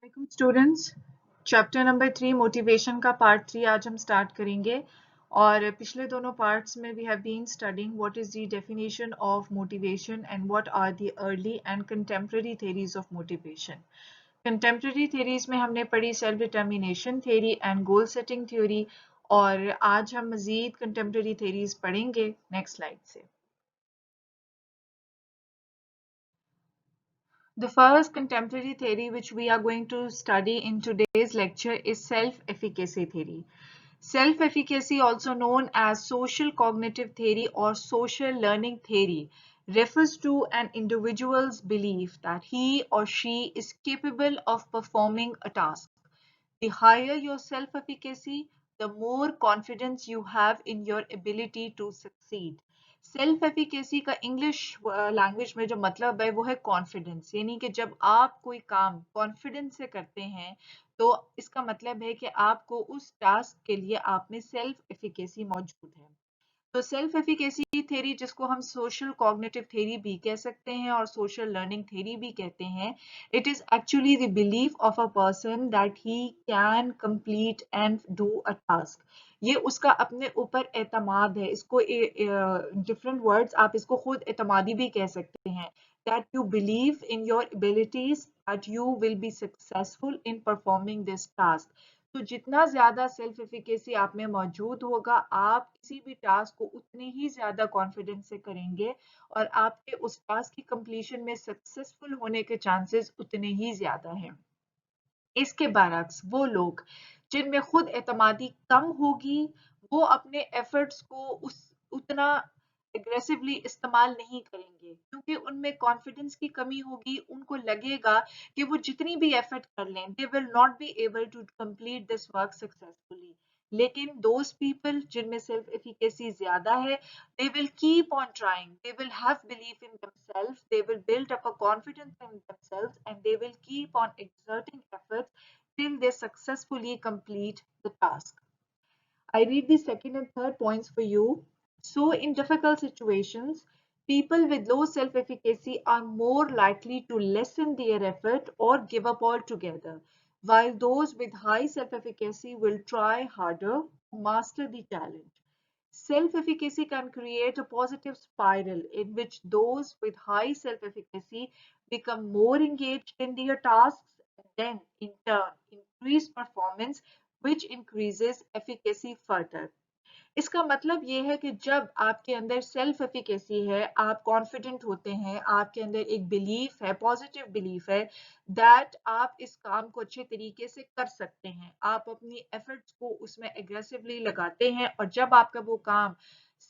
वालेकुम students. Chapter number 3 motivation का part 3 आज हम स्टार्ट करेंगे। और पिछले दोनों पार्ट्स में we have been studying what is the definition of motivation and what are the early and contemporary theories of motivation. Contemporary theories में हमने पढ़ी self determination theory and goal setting theory, और आज हम मजीद कंटेम्प्रेरी थ्योरीज पढ़ेंगे। Next slide से। The first contemporary theory which we are going to study in today's lecture is self-efficacy theory. Self-efficacy, also known as social cognitive theory or social learning theory, refers to an individual's belief that he or she is capable of performing a task. The higher your self-efficacy, the more confidence you have in your ability to succeed. Self efficacy का English language में जो मतलब है वो है confidence, यानी कि जब आप कोई काम कॉन्फिडेंस से करते हैं तो इसका मतलब है कि आपको उस टास्क के लिए आप में सेल्फ एफिकेसी मौजूद है। तो सेल्फ एफिकेसी थ्योरी, जिसको हम सोशल कॉग्निटिव थ्योरी भी कह सकते हैं और सोशल लर्निंग थ्योरी भी कहते हैं, it is actually the belief of a person that he can complete and do a task. ये उसका अपने ऊपर एतमाद है। इसको डिफरेंट वर्ड्स आप इसको खुद एतमादी भी कह सकते हैं। That you believe in your abilities, that you will be successful in performing this task. तो जितना ज्यादा सेल्फ एफिकेसी आप में मौजूद होगा, आप किसी भी टास्क को उतने ही ज्यादा कॉन्फिडेंस से करेंगे और आपके उस टास्क की कंप्लीशन में सक्सेसफुल होने के चांसेस उतने ही ज्यादा हैं। इसके बरक्स वो लोग जिनमें खुद एतमादी कम होगी, वो अपने एफर्ट्स को उस उतना एग्रेसिवली इस्तेमाल नहीं करेंगे, क्योंकि उनमें कॉन्फिडेंस की कमी होगी। उनको लगेगा कि वो जितनी भी एफर्ट कर लें, they will not be able to complete this work successfully. लेकिन दोज पीपल जिनमें सेल्फ एफिकेसी ज्यादा है, they will keep on trying, they will have belief in themselves, they will build up a confidence in themselves, and they will keep on exerting efforts till they successfully complete the task. I read the second and third points for you. So, in difficult situations, people with low self efficacy are more likely to lessen their effort or give up altogether, while those with high self efficacy will try harder to master the challenge. Self efficacy can create a positive spiral in which those with high self efficacy become more engaged in their tasks and then, in turn, increase performance, which increases efficacy further. इसका मतलब ये है कि जब आपके अंदर self efficacy है, आप कॉन्फिडेंट होते हैं, आपके अंदर एक बिलीफ है, पॉजिटिव बिलीफ है दैट आप इस काम को अच्छे तरीके से कर सकते हैं, आप अपनी एफर्ट्स को उसमें एग्रेसिवली लगाते हैं, और जब आपका वो काम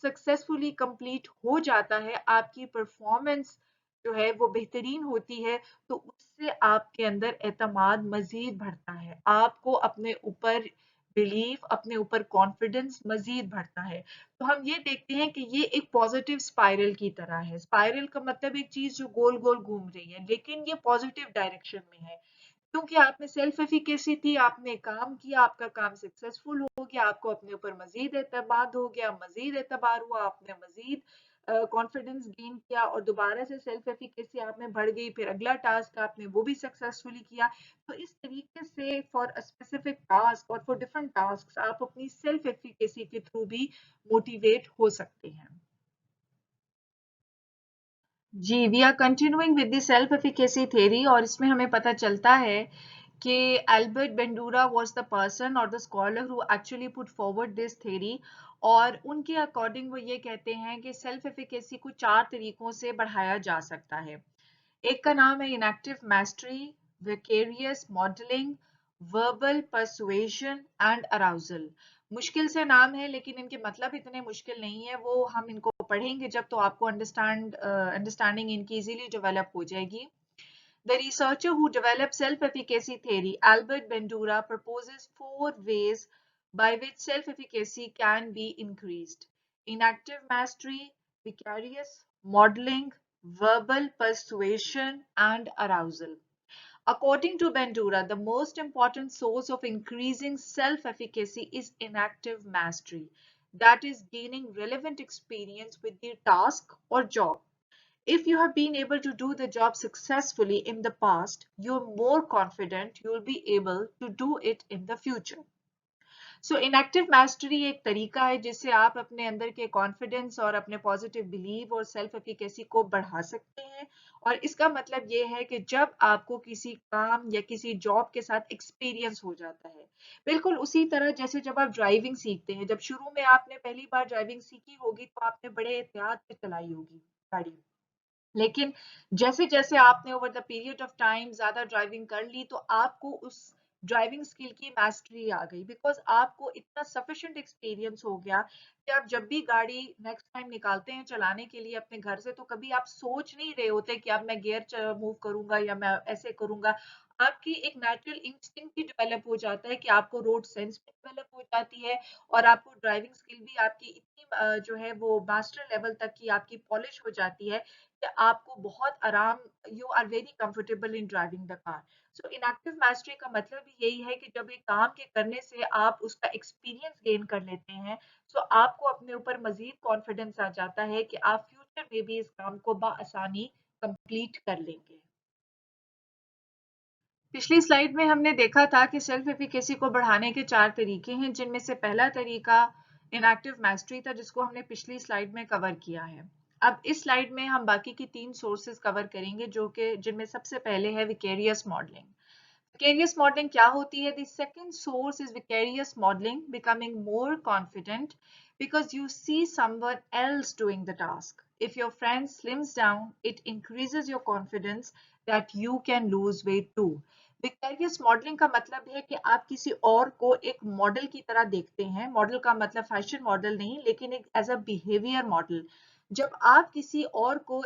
सक्सेसफुली कंप्लीट हो जाता है, आपकी परफॉर्मेंस जो है वो बेहतरीन होती है, तो उससे आपके अंदर एतमाद मजीद बढ़ता है, आपको अपने ऊपर बिलीफ, अपने ऊपर कॉन्फिडेंस मजीद बढ़ता है। तो हम ये देखते हैं कि ये एक पॉजिटिव स्पाइरल की तरह है। स्पाइरल का मतलब एक चीज जो गोल गोल घूम रही है, लेकिन ये पॉजिटिव डायरेक्शन में है, क्योंकि आप में सेल्फ एफिकेसी थी, आपने काम किया, आपका काम सक्सेसफुल हो गया, आपको अपने ऊपर मजीद एतमाद हो गया, मजीद एतबार हुआ, आपने मजीद कॉन्फिडेंस गेन किया, और दोबारा से सेल्फ एफिकेसी आप में बढ़ गई, फिर अगला टास्क आपने वो भी सक्सेसफुली किया। तो इस तरीके से फॉर अ स्पेसिफिक टास्क और फॉर डिफरेंट टास्क आप अपनी सेल्फ एफिकेसी के थ्रू भी मोटिवेट हो सकते हैं। जी, we are continuing with the self efficacy theory, और इसमें हमें पता चलता है कि Albert Bandura was the person और the scholar who actually put forward this theory. और उनके अकॉर्डिंग वो ये कहते हैं कि सेल्फ एफिकेसी को 4 तरीकों से बढ़ाया जा सकता है। एक का नाम है enactive mastery, vicarious modelling, verbal persuasion and arousal. मुश्किल से नाम है, लेकिन इनके मतलब इतने मुश्किल नहीं है, वो हम इनको पढ़ेंगे जब तो आपको अंडरस्टैंडिंग इनकी इजीली डेवलप हो जाएगी। The researcher who developed self-efficacy theory, Albert Bandura, proposes 4 ways by which self-efficacy can be increased: inactive mastery, vicarious modeling, verbal persuasion, and arousal. According to Bandura, the most important source of increasing self-efficacy is inactive mastery, that is, gaining relevant experience with the task or job. If you have been able to do the job successfully in the past, you're more confident you'll be able to do it in the future. So enactive mastery एक तरीका है जिससे आप अपने अंदर के confidence और अपने पॉजिटिव बिलीव और सेल्फ एफिकेसी को बढ़ा सकते हैं। और इसका मतलब ये है कि जब आपको किसी काम या किसी जॉब के साथ एक्सपीरियंस हो जाता है, बिल्कुल उसी तरह जैसे जब आप ड्राइविंग सीखते हैं, जब शुरू में आपने पहली बार ड्राइविंग सीखी होगी तो आपने बड़े एहतियात से चलाई होगी गाड़ी, लेकिन जैसे-जैसे आपने over the period of time ज़्यादा ड्राइविंग कर ली, तो आपको उस ड्राइविंग स्किल की मास्टरी आ गई, बिकॉज़ आपको इतना सफिशिएंट एक्सपीरियंस हो गया कि आप जब भी गाड़ी नेक्स्ट टाइम निकालते हैं चलाने के लिए अपने घर से, तो कभी आप सोच नहीं रहे होते कि अब मैं गियर मूव करूँगा या मैं ऐसे करूँगा। आपकी एक नेचुरल इंस्टिंक्ट भी डेवलप हो जाता है कि आपको रोड सेंस भी डेवलप हो जाती है और आपको ड्राइविंग स्किल भी आपकी इतनी जो है वो मास्टर लेवल तक की आपकी पॉलिश हो जाती है कि आपको बहुत आराम, you are very comfortable in driving the car. So enactive mastery का मतलब भी यही है कि जब एक काम के करने से आप उसका एक्सपीरियंस गेन कर लेते हैं, सो आपको अपने ऊपर मजीद कॉन्फिडेंस आ जाता है कि आप फ्यूचर में भी इस काम को बआसानी कंप्लीट कर लेंगे। पिछली स्लाइड में हमने देखा था कि सेल्फ एफिकेसी को बढ़ाने के 4 तरीके हैं, जिनमें से पहला तरीका इनएक्टिव मैस्टरी था, जिसको हमने पिछली स्लाइड में कवर किया है। अब इस स्लाइड में हम बाकी की 3 सोर्सेज कवर करेंगे, जो कि जिनमें सबसे पहले है विकेरियस मॉडलिंग। Vicarious modeling क्या होती है? The second source is vicarious modeling, becoming more confident because you see someone else doing the task. If your friend slims down, it increases your confidence that you can lose weight too. Vicarious modeling का मतलब है कि आप किसी और को एक model की तरह देखते हैं। मॉडल का मतलब फैशन मॉडल नहीं, लेकिन एक एज अ बिहेवियर मॉडल। जब आप किसी और को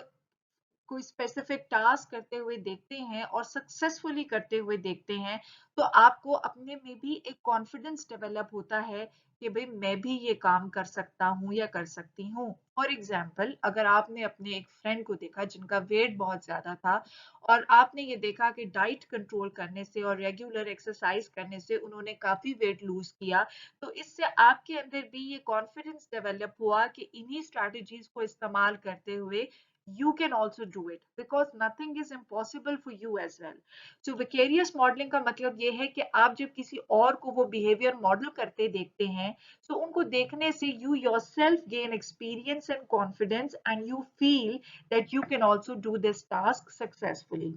कोई स्पेसिफिक टास्क करते हुए देखते हैं और सक्सेसफुली करते हुए देखते हैं, तो आपको अपने में भी एक कॉन्फिडेंस डेवलप होता है कि भाई मैं भी ये काम कर सकता हूँ या कर सकती हूँ। फॉर एग्जाम्पल, अगर आपने अपने एक फ्रेंड को देखा जिनका वेट बहुत ज्यादा था और आपने ये देखा कि डाइट कंट्रोल करने से और रेगुलर एक्सरसाइज करने से उन्होंने काफी वेट लूज किया, तो इससे आपके अंदर भी ये कॉन्फिडेंस डेवलप हुआ कि इन्हीं स्ट्रैटेजीज को इस्तेमाल करते हुए you can also do it because nothing is impossible for you as well. So vicarious modeling का मतलब ये है कि आप जब किसी और को वो behavior model करते देखते हैं, so उनको देखने से you yourself gain experience and confidence and you feel that you can also do this task successfully.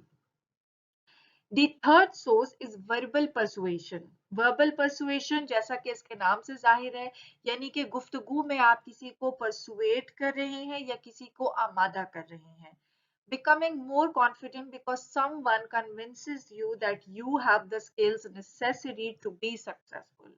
The third source is verbal persuasion. Verbal persuasion जैसा कि इसके नाम से जाहिर है, यानी कि गुफ्तगू में आप किसी को परसुएट कर रहे हैं या किसी को आमादा कर रहे हैं। Becoming more confident because someone convinces you that you have the skills necessary to be successful.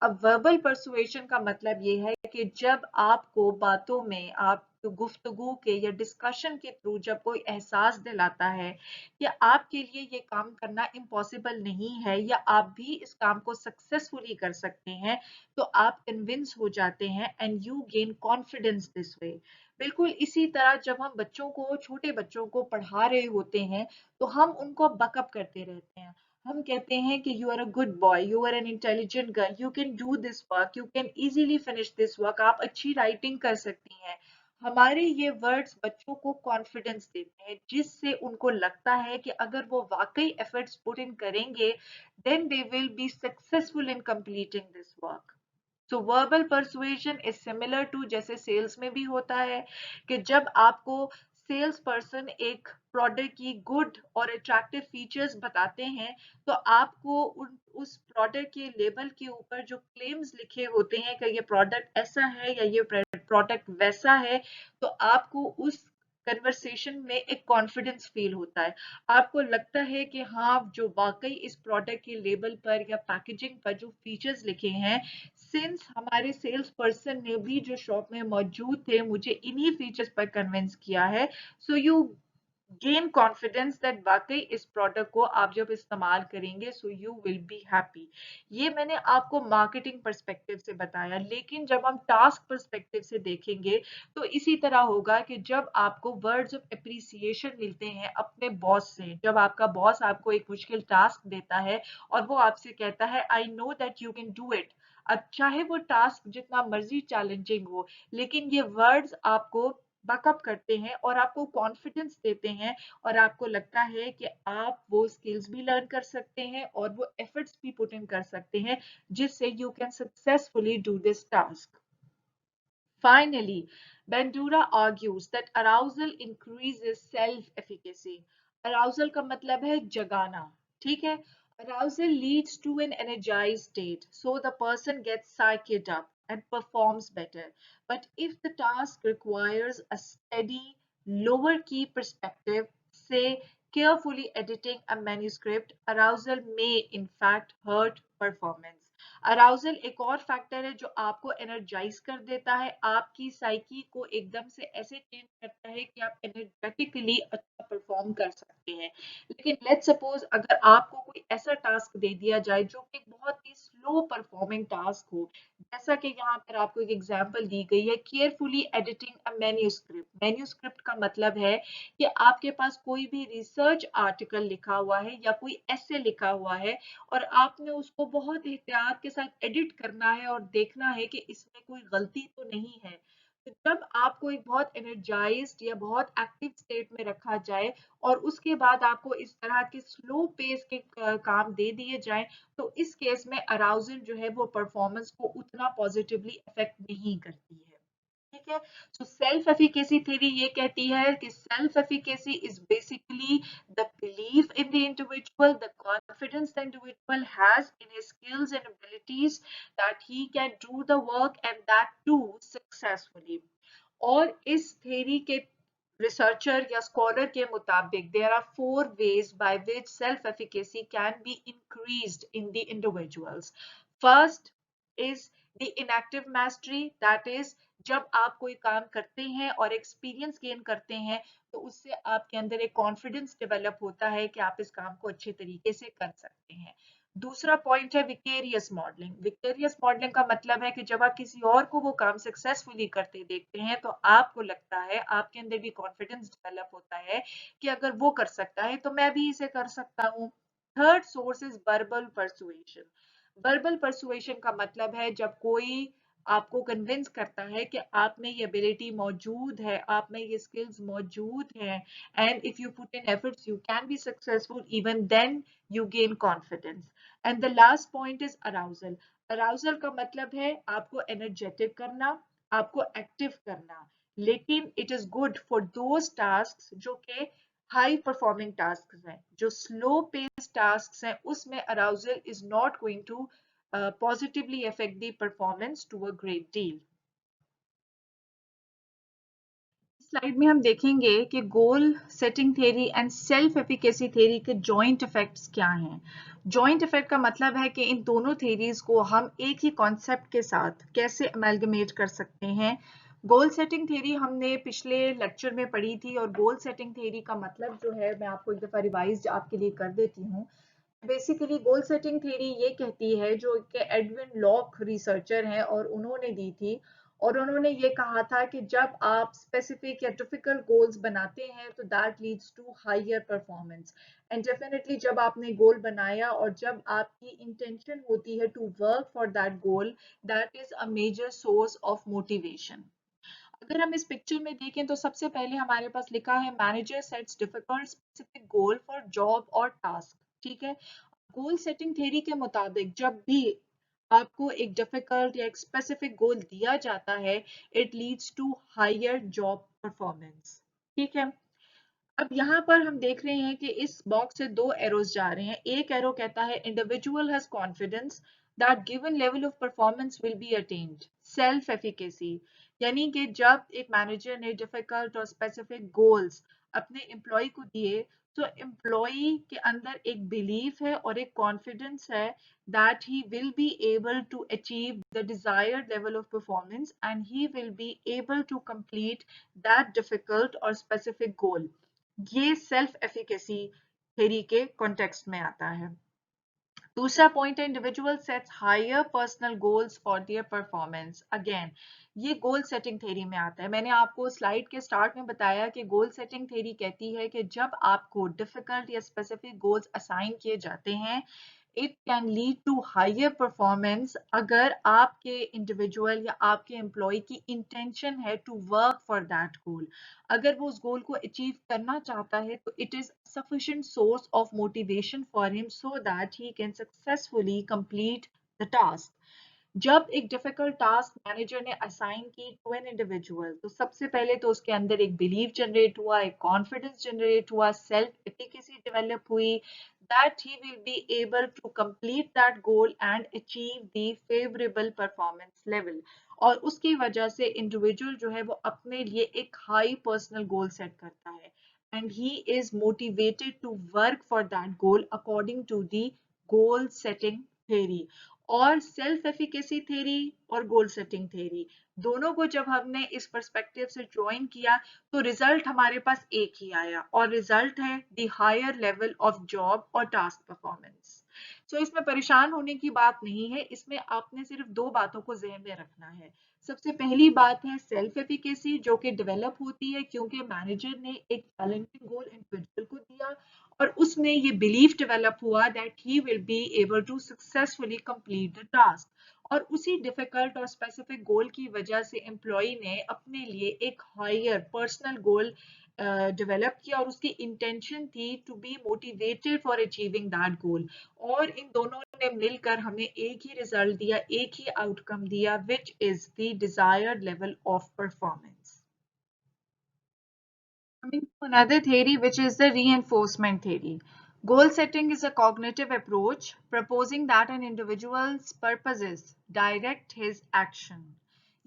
अब वर्बल परसुएशन का मतलब ये है कि जब आपको बातों में, आप गुफ्तगू के या डिस्कशन के थ्रू जब कोई एहसास दिलाता है कि आपके लिए ये काम करना इम्पॉसिबल नहीं है या आप भी इस काम को सक्सेसफुली कर सकते हैं, तो आप कन्विंस हो जाते हैं and you gain confidence this way. बिल्कुल इसी तरह जब हम बच्चों को, छोटे बच्चों को पढ़ा रहे होते हैं, तो हम उनको बकअप करते रहते हैं। हम कहते हैं कि you are a good boy, you are an intelligent girl, you can do this work, you can easily finish this work, आप अच्छी राइटिंग कर सकती हैं। हमारे ये वर्ड्स बच्चों को कॉन्फिडेंस देते हैं, जिससे उनको लगता है कि अगर वो वाकई एफर्ट्स पुट इन करेंगे, then they will be successful in completing this work. So verbal persuasion is similar to जैसे सेल्स में भी होता है कि जब आपको सेल्स पर्सन एक प्रोडक्ट की गुड और अट्रैक्टिव फीचर्स बताते हैं, तो आपको उस प्रोडक्ट के लेबल के ऊपर जो क्लेम्स लिखे होते हैं कि ये प्रोडक्ट ऐसा है या ये प्रोडक्ट वैसा है, तो आपको उस कन्वर्सेशन में एक कॉन्फिडेंस फील होता है। आपको लगता है कि हाँ, जो वाकई इस प्रोडक्ट के लेबल पर या पैकेजिंग पर जो फीचर्स लिखे हैं, सिंस हमारे सेल्स पर्सन ने भी जो शॉप में मौजूद थे मुझे इन्हीं फीचर्स पर कन्विंस किया है, so you gain confidence that वाकई इस प्रोडक्ट को आप जब इस्तेमाल करेंगे so you will be happy. ये मैंने आपको मार्केटिंग पर्सपेक्टिव से बताया, लेकिन जब हम टास्क पर्सपेक्टिव से देखेंगे तो इसी तरह होगा कि जब आपको वर्ड्स ऑफ एप्रिसिएशन मिलते हैं अपने बॉस से, जब आपका बॉस आपको एक मुश्किल टास्क देता है और वो आपसे कहता है I know that you can do it, अब चाहे वो टास्क जितना मर्जी चैलेंजिंग हो, लेकिन ये वर्ड्स आपको बकअप करते हैं और आपको कॉन्फिडेंस देते हैं और आपको लगता है कि आप वो स्किल्स भी लर्न कर सकते हैं और वो एफर्ट्स भी पुट इन कर सकते हैं जिससे you can successfully do this task. Finally, Bandura argues that arousal increases self-efficacy. Arousal का मतलब है जगाना, ठीक है? Arousal leads to an energized state, so the person gets psyched up and performs better. But if the task requires a steady, lower key perspective, say carefully editing a manuscript, arousal may in fact hurt performance. Arousal एक और factor है जो आपको energise कर देता है, आपकी psyche को एकदम से ऐसे चेंज करता है कि आप एनर्जेटिकली अच्छा परफॉर्म कर सकते हैं. लेकिन लेट्स सपोज अगर आपको कोई ऐसा टास्क दे दिया जाए जो कि बहुत ही स्लो परफॉर्मिंग टास्क हो, जैसा कि यहाँ पर आपको एक एग्जांपल दी गई है, केयरफुली एडिटिंग अ मैन्यूस्क्रिप्ट. मैन्यूस्क्रिप्ट का मतलब है कि आपके पास कोई भी रिसर्च आर्टिकल लिखा हुआ है या कोई ऐसे लिखा हुआ है और आपने उसको बहुत एहतियात के साथ एडिट करना है और देखना है कि इसमें कोई गलती तो नहीं है. तो जब आपको एक बहुत एनर्जाइज्ड या बहुत एक्टिव स्टेट में रखा जाए और उसके बाद आपको इस तरह के स्लो पेस के काम दे दिए जाएं, तो इस केस में अराउजल जो है वो परफॉर्मेंस को उतना पॉजिटिवली अफेक्ट नहीं करती है. ठीक है. सो सेल्फ एफिकेसी थ्योरी ये कहती है कि self efficacy is basically the belief in the individual, the confidence the individual has in his skills and abilities that he can do the work and that too successfully. और इस theory के researcher या scholar के मुताबिक there are 4 ways by which self efficacy can be increased in the individuals. First is the inactive mastery, that is जब आप कोई काम करते हैं और एक्सपीरियंस गेन करते हैं तो उससे आपके अंदर एक कॉन्फिडेंस डेवलप होता है कि आप इस काम को अच्छे तरीके से कर सकते हैं. दूसरा पॉइंट है विकेरियस मॉडलिंग. विकेरियस मॉडलिंग का मतलब है कि जब आप किसी और को वो काम सक्सेसफुली करते देखते हैं तो आपको लगता है, आपके अंदर भी कॉन्फिडेंस डेवलप होता है कि अगर वो कर सकता है तो मैं भी इसे कर सकता हूँ. Third source is verbal persuasion. Verbal persuasion का मतलब है जब कोई आपको कन्विंस करता है कि आप में ये एबिलिटी मौजूद है, आप में ये स्किल्स मौजूद हैं, and if you put in efforts you can be successful, even then you gain confidence. And the last point is arousal. Arousal का मतलब है आपको एनर्जेटिक करना, आपको एक्टिव करना, लेकिन it is good for those task जो कि हाई परफॉर्मिंग टास्क हैं. जो स्लो पेस टास्क हैं उसमें arousal is not going to positively affect the performance to a great deal. Slide में हम देखेंगे कि goal setting theory and self efficacy theory के जॉइंट इफेक्ट्स क्या हैं. जॉइंट इफेक्ट का मतलब है कि इन दोनों थ्योरीज को हम एक ही कॉन्सेप्ट के साथ कैसे अमेलगमेट कर सकते हैं. गोल सेटिंग थ्योरी हमने पिछले लेक्चर में पढ़ी थी और गोल सेटिंग थ्योरी का मतलब जो है मैं आपको एक दफा रिवाइज आपके लिए कर देती हूँ. बेसिकली गोल सेटिंग थ्योरी ये कहती है, जो कि एडविन लॉक रिसर्चर हैं और उन्होंने दी थी, और उन्होंने ये कहा था कि जब आप स्पेसिफिक या डिफिकल्ट गोल्स बनाते हैं तो that leads to higher performance. And definitely जब आपने गोल बनाया और जब आपकी इंटेंशन होती है to work for that goal, that is a major source of motivation. अगर हम इस पिक्चर में देखें तो सबसे पहले हमारे पास लिखा है manager sets difficult specific goal for job और टास्क. ठीक है. गोल सेटिंग थ्योरी के मुताबिक जब भी आपको एक डिफिकल्ट या एक स्पेसिफिक गोल दिया जाता है, it leads to higher job performance. ठीक है. अब यहाँ पर हम देख रहे हैं कि इस बॉक्स से 2 एरोज जा रहे हैं. एक एरो कहता है individual has confidence that given level of performance will be attend. Self efficacy, यानी कि जब एक मैनेजर ने डिफिकल्ट और स्पेसिफिक गोल्स अपने एम्प्लॉय को दिए तो एम्प्लॉय के अंदर एक बिलीफ है और एक कॉन्फिडेंस है that he will be able to achieve the desired level of performance and he will be able to complete that difficult or specific goal. ये सेल्फ एफिकेसी थ्योरी के कॉन्टेक्स्ट में आता है. दूसरा पॉइंट है individual sets higher personal goals for their performance. Again ये goal setting theory में आता है. मैंने आपको स्लाइड के स्टार्ट में बताया कि गोल सेटिंग थ्योरी कहती है कि जब आपको डिफिकल्ट या स्पेसिफिक गोल्स असाइन किए जाते हैं, it can lead to higher performance अगर आपके इंडिविजुअल या आपके एम्प्लॉय की इंटेंशन है to work for that goal. अगर वो उस गोल को अचीव करना चाहता है तो it is sufficient source of motivation for him so that he can successfully complete the task। जब एक डिफिकल्ट टास्क मैनेजर ने असाइन की टू एन इंडिविजुअल तो सबसे पहले तो उसके अंदर एक बिलीव जनरेट हुआ, एक कॉन्फिडेंस जनरेट हुआ, सेल्फ एफिकेसी डेवलप हुई that he will be able to complete that goal and achieve the favorable performance level। और उसकी वजह से इंडिविजुअल जो है वो अपने लिए एक हाई पर्सनल गोल सेट करता है and he is motivated to work for that goal according to the goal setting theory। और सेल्फ एफिकेसी थ्योरी और गोल सेटिंग थ्योरी दोनों को जब हमने इस पर्सपेक्टिव से ज्वाइन किया तो रिजल्ट हमारे पास एक ही आया और रिजल्ट है the higher level of job और टास्क परफॉर्मेंस। सो इसमें परेशान होने की बात नहीं है, इसमें आपने सिर्फ दो बातों को ज़हन में रखना है। सबसे पहली बात है सेल्फ एफिकेसी जो कि डेवलप होती है क्योंकि मैनेजर ने एक चैलेंजिंग गोल इंडिविजुअल को दिया और उसमें ये बिलीफ डेवलप हुआ that he will be able to successfully complete the task. और उसी डिफिकल्ट और स्पेसिफिक गोल की वजह से एम्प्लॉय ने अपने लिए एक हायर पर्सनल गोल डेवलप किया और उसकी इंटेंशन थी to be motivated for achieving that goal. और इन दोनों ने मिलकर हमें एक ही रिजल्ट दिया, एक ही आउटकम दिया which is the desired level of performance. Coming to another theory, which is the reinforcement theory. Goal setting is a cognitive approach proposing that an individual's purposes direct his action।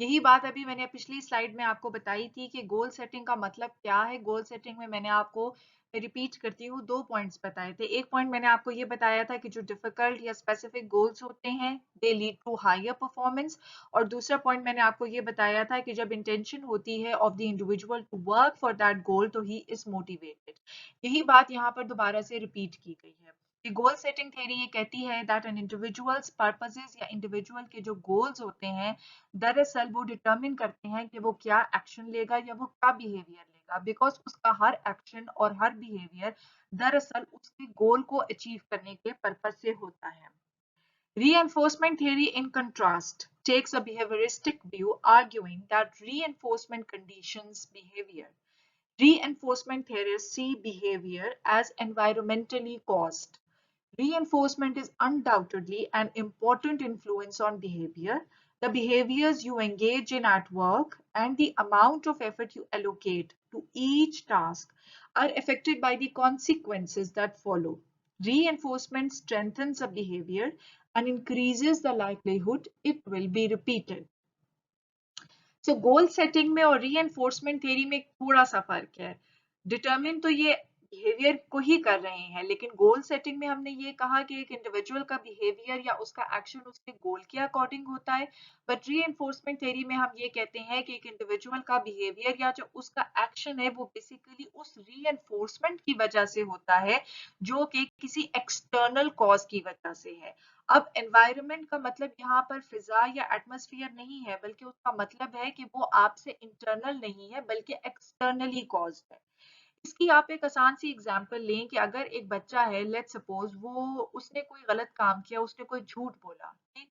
यही बात अभी मैंने पिछली slide में आपको बताई थी कि गोल सेटिंग का मतलब क्या है। गोल सेटिंग में मैंने आपको रिपीट करती हूँ दो पॉइंट्स बताए थे। एक पॉइंट मैंने आपको ये बताया था कि जो डिफिकल्ट या स्पेसिफिक गोल्स होते हैं they lead to higher performance. और दूसरा पॉइंट मैंने आपको ये बताया था कि जब इंटेंशन होती है of the individual to work for that goal तो ही इज मोटिवेटेड। यही बात यहाँ पर दोबारा से रिपीट की गई है। गोल सेटिंग थ्योरी ये कहती है दैट एन इंडिविजुअल्स पर्पसेस या इंडिविजुअल के जो गोल्स होते हैं दरअसल वो डिटरमिन करते हैं कि वो क्या एक्शन लेगा या वो क्या बिहेवियर लेगा, बिकॉज उसका हर एक्शन और हर बिहेवियर दरअसल उसके गोल को अचीव करने के पर्पज से होता है। Reinforcement theory, in contrast, takes a behavioristic view, arguing that reinforcement conditions behavior. Reinforcement theorists see behavior as environmentally caused. Reinforcement is undoubtedly an important influence on behavior. The behaviors you engage in at work and the amount of effort you allocate to each task are affected by the consequences that follow. Reinforcement strengthens a behavior and increases the likelihood it will be repeated. So goal setting में और रीएनफोर्समेंट theory में थोड़ा सा फर्क है। Determine तो ये behaviour को ही कर रहे हैं, लेकिन गोल सेटिंग में हमने ये कहा कि एक इंडिविजुअल का बिहेवियर या उसका एक्शन उसके गोल के अकॉर्डिंग होता है। बट रीएनफोर्समेंट थ्योरी में हम ये कहते हैं कि एक इंडिविजुअल का बिहेवियर या जो उसका एक्शन है वो बेसिकली उस रीएनफोर्समेंट की वजह से होता है जो कि किसी एक्सटर्नल कॉज की वजह से है। अब एनवायरनमेंट का मतलब यहाँ पर फिजा या एटमॉस्फेयर नहीं है, बल्कि उसका मतलब है कि वो आपसे इंटरनल नहीं है बल्कि एक्सटर्नली कॉज्ड है। इसकी आप एक आसान सी एग्जांपल लें कि अगर एक बच्चा है, लेट्स सपोज वो उसने कोई गलत काम किया, उसने कोई झूठ बोला, ठीक,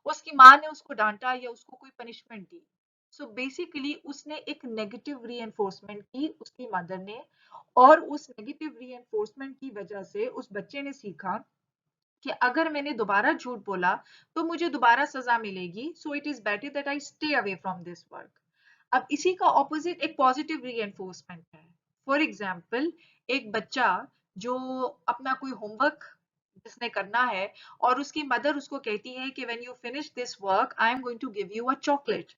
उसकी माँ ने उसको डांटा या उसको कोई पनिशमेंट दी। सो बेसिकली उसने एक नेगेटिव रीएनफोर्समेंट की उसकी मदर ने, और उस नेगेटिव रीएनफोर्समेंट की वजह से उस बच्चे ने सीखा कि अगर मैंने दोबारा झूठ बोला तो मुझे दोबारा सजा मिलेगी, so it is better that I stay away from this work. अब इसी का ऑपोजिट एक पॉजिटिव रीएनफोर्समेंट है। फॉर एग्जाम्पल, एक बच्चा जो अपना कोई होमवर्क जिसने करना है और उसकी मदर उसको कहती है कि when you finish this work I am going to give you a chocolate.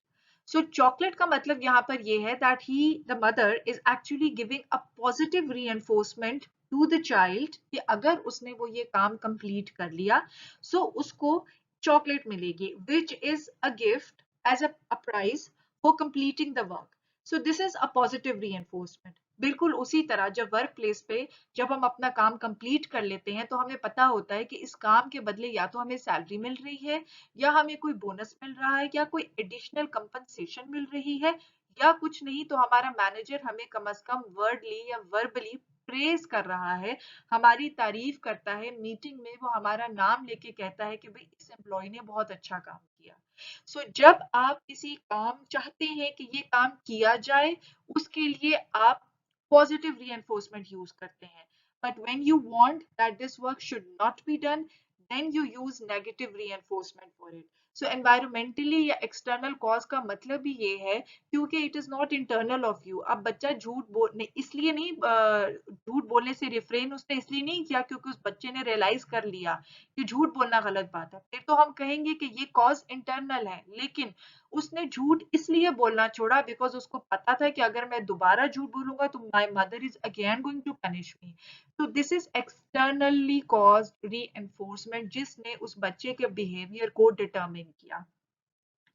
So chocolate का मतलब यहाँ पर ये है that he the mother is actually giving a positive reinforcement to the child कि अगर उसने वो ये काम कंप्लीट कर लिया सो उसको चॉकलेट मिलेगी which is a gift as a prize for completing the work. So this is a positive reinforcement. बिल्कुल उसी तरह जब वर्क प्लेस पे जब हम अपना काम कंप्लीट कर लेते हैं तो हमें पता होता है कि इस काम के बदले या तो हमें सैलरी मिल रही है या हमें कोई बोनस मिल रहा है या कोई एडिशनल कंपनसेशन मिल रही है, या कुछ नहीं तो हमारा मैनेजर हमें कम से कम वर्डली या वर्बली प्रेज कर रहा है, हमारी तारीफ करता है, मीटिंग में वो हमारा नाम लेके कहता है कि भाई इस एम्प्लॉय ने बहुत अच्छा काम किया। सो जब आप किसी काम चाहते हैं कि ये काम किया जाए, उसके लिए आप पॉजिटिव reinforcement यूज करते हैं, but when you want that this work should not be done, then you use negative reinforcement for it. So environmentally या external cause का मतलब भी ये है, क्योंकि it is not internal of you। अब बच्चा झूठ बोलने इसलिए नहीं झूठ बोलने से रिफ्रेन उसने इसलिए नहीं किया क्योंकि उस बच्चे ने रियलाइज कर लिया कि झूठ बोलना गलत बात है, फिर तो हम कहेंगे कि ये कॉज इंटरनल है। लेकिन उसने झूठ इसलिए बोलना छोड़ा बिकॉज उसको पता था कि अगर मैं दोबारा झूठ बोलूंगा तो my mother is again going to punish me. तो this is externally caused reinforcement जिसने उस बच्चे के बिहेवियर को डिटरमिन किया।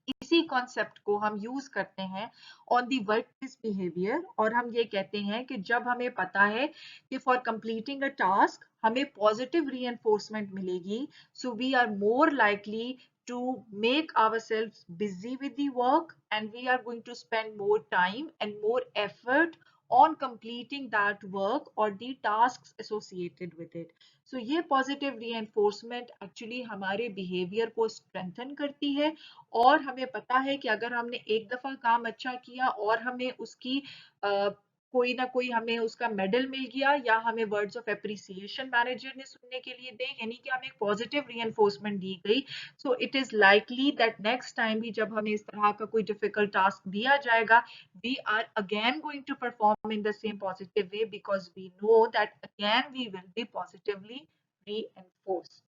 इसी कॉन्सेप्ट को हम यूज करते हैं on the work place behaviour, और हम ये कहते हैं कि जब हमें पता है कि फॉर कंप्लीटिंग अ टास्क हमें पॉजिटिव रीएनफोर्समेंट मिलेगी, so we are more likely to make ourselves busy with the work, and we are going to spend more time and more effort on completing that work or the tasks associated with it. So ये positive reinforcement actually हमारे behavior को strengthen करती है, और हमें पता है कि अगर हमने एक दफा काम अच्छा किया और हमें उसकी कोई ना कोई हमें उसका मेडल मिल गया या हमें वर्ड्स ऑफ एप्रिसिएशन मैनेजर ने सुनने के लिए दे, यानी कि हमें पॉजिटिव रीएनफोर्समेंट दी गई, so it is likely that next time भी जब हमें इस तरह का कोई डिफिकल्ट टास्क दिया जाएगा, we are again going to perform in the same positive way because we know that again we will be positively reinforced.